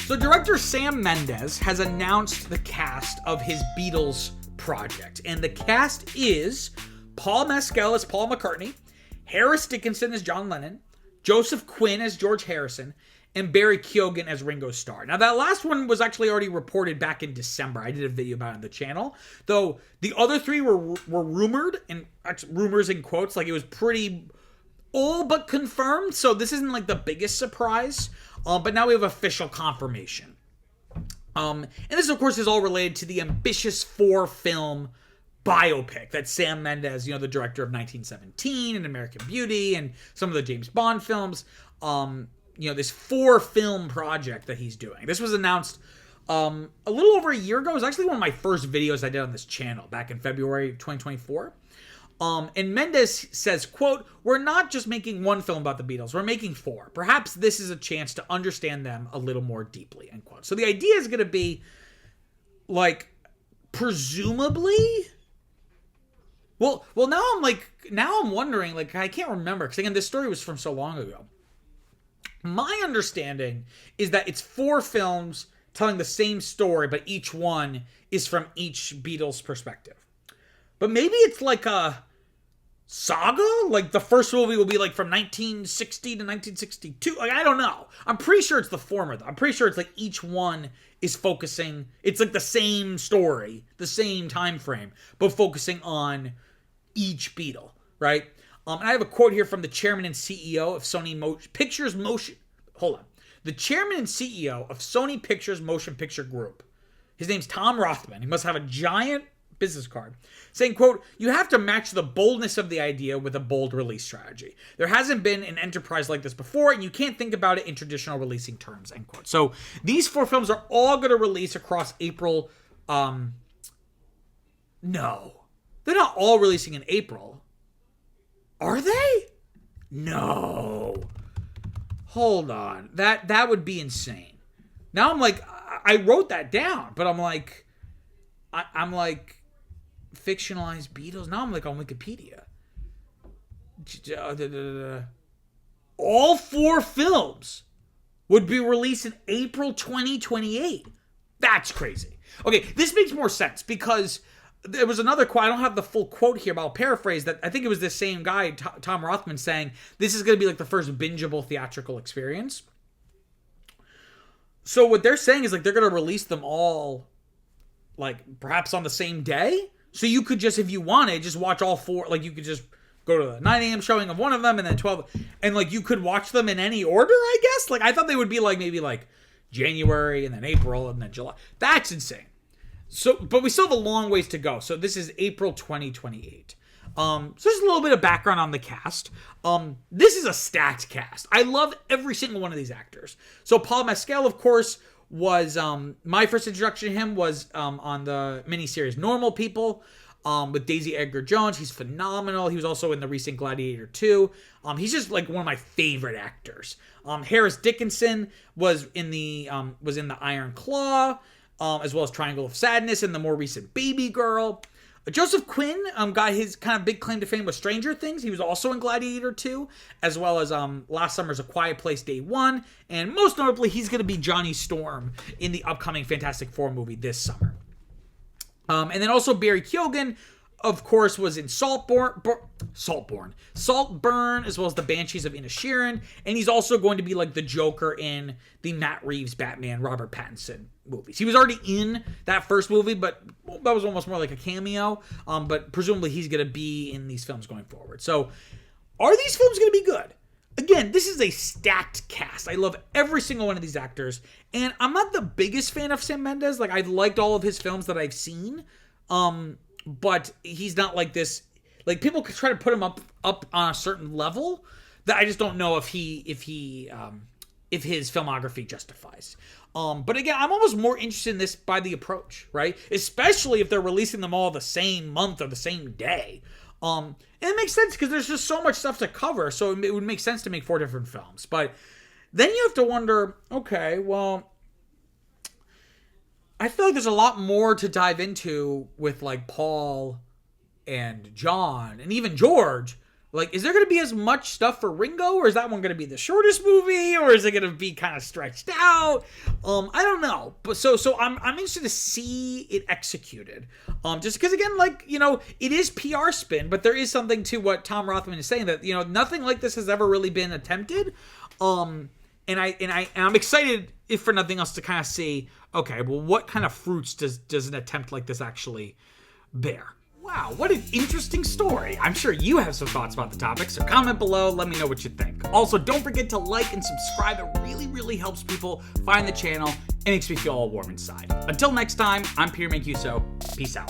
So director Sam Mendes has announced the cast of his Beatles project. And the cast is Paul Mescal as Paul McCartney, Harris Dickinson as John Lennon, Joseph Quinn as George Harrison, and Barry Keoghan as Ringo Starr. Now, that last one was actually already reported back in December. I did a video about it on the channel. Though the other three were rumored, and rumors in quotes, like it was pretty all but confirmed. So this isn't like the biggest surprise. But now we have official confirmation. And this, of course, is all related to the ambitious 4-film biopic that Sam Mendes, the director of 1917 and American Beauty and some of the James Bond films, this 4-film project that he's doing. This was announced a little over a year ago. It was actually one of my first videos I did on this channel back in February 2024. And Mendes says, quote, "We're not just making one film about the Beatles, we're making 4. Perhaps this is a chance to understand them a little more deeply," end quote. So the idea is going to be, like, presumably... Well, now I'm wondering, like, I can't remember, because again, this story was from so long ago. My understanding is that it's 4 films telling the same story, but each one is from each Beatles perspective. But maybe it's like a saga? Like the first movie will be like from 1960 to 1962? Like, I don't know. I'm pretty sure it's the former, though. I'm pretty sure it's like each one is focusing, it's like the same story, the same time frame, but focusing on each Beatle, right? And I have a quote here from the chairman and CEO of Sony Pictures Motion. Hold on. The chairman and CEO of Sony Pictures Motion Picture Group. His name's Tom Rothman. He must have a giant business card saying, quote, "You have to match the boldness of the idea with a bold release strategy. There hasn't been an enterprise like this before, and you can't think about it in traditional releasing terms," end quote. So these 4 films are all going to release across April. No, they're not all releasing in April. Are they? No. Hold on. That would be insane. Now I'm like, I wrote that down, but I'm like, fictionalized Beatles. Now I'm like on Wikipedia. All 4 films would be released in April 2028. That's crazy. Okay, this makes more sense because there was another quote. I don't have the full quote here, but I'll paraphrase that. I think it was the same guy, Tom Rothman, saying this is going to be like the first bingeable theatrical experience. So what they're saying is like they're going to release them all like perhaps on the same day. So you could just, if you wanted, just watch all 4. Like you could just go to the 9 a.m. showing of one of them and then 12. And like you could watch them in any order, I guess. Like I thought they would be like maybe like January and then April and then July. That's insane. So, but we still have a long ways to go. So this is April 2028. So just a little bit of background on the cast. This is a stacked cast. I love every single one of these actors. So Paul Mescal, of course, was my first introduction to him was on the miniseries Normal People with Daisy Edgar Jones. He's phenomenal. He was also in the recent Gladiator 2. He's just like one of my favorite actors. Harris Dickinson was in the Iron Claw, as well as Triangle of Sadness and the more recent Baby Girl. Joseph Quinn got his kind of big claim to fame with Stranger Things. He was also in Gladiator 2, as well as last summer's A Quiet Place Day 1. And most notably, he's going to be Johnny Storm in the upcoming Fantastic Four movie this summer. And then also Barry Keoghan, of course, was in Saltburn, as well as the Banshees of Inisherin. And he's also going to be like the Joker in the Matt Reeves Batman Robert Pattinson movies. He was already in that first movie, but that was almost more like a cameo. But presumably he's going to be in these films going forward. So are these films going to be good? Again, this is a stacked cast. I love every single one of these actors. And I'm not the biggest fan of Sam Mendes. Like, I've liked all of his films that I've seen. But he's not like this. Like, people could try to put him up on a certain level that I just don't know if his filmography justifies. But again, I'm almost more interested in this by the approach, right? Especially if they're releasing them all the same month or the same day. And it makes sense because there's just so much stuff to cover. So it would make sense to make 4 different films. But then you have to wonder, okay, well, I feel like there's a lot more to dive into with like Paul and John and even George Like, is there going to be as much stuff for Ringo, or is that one going to be the shortest movie, or is it going to be kind of stretched out? I don't know. But so I'm interested to see it executed. Just because, again, like, you know, it is PR spin, but there is something to what Tom Rothman is saying, that, you know, nothing like this has ever really been attempted. And I'm excited, if for nothing else, to kind of see, okay, well, what kind of fruits does an attempt like this actually bear? Wow, what an interesting story. I'm sure you have some thoughts about the topic, so comment below, let me know what you think. Also, don't forget to like and subscribe. It really, really helps people find the channel and makes me feel all warm inside. Until next time, I'm Peter Mancuso. Peace out.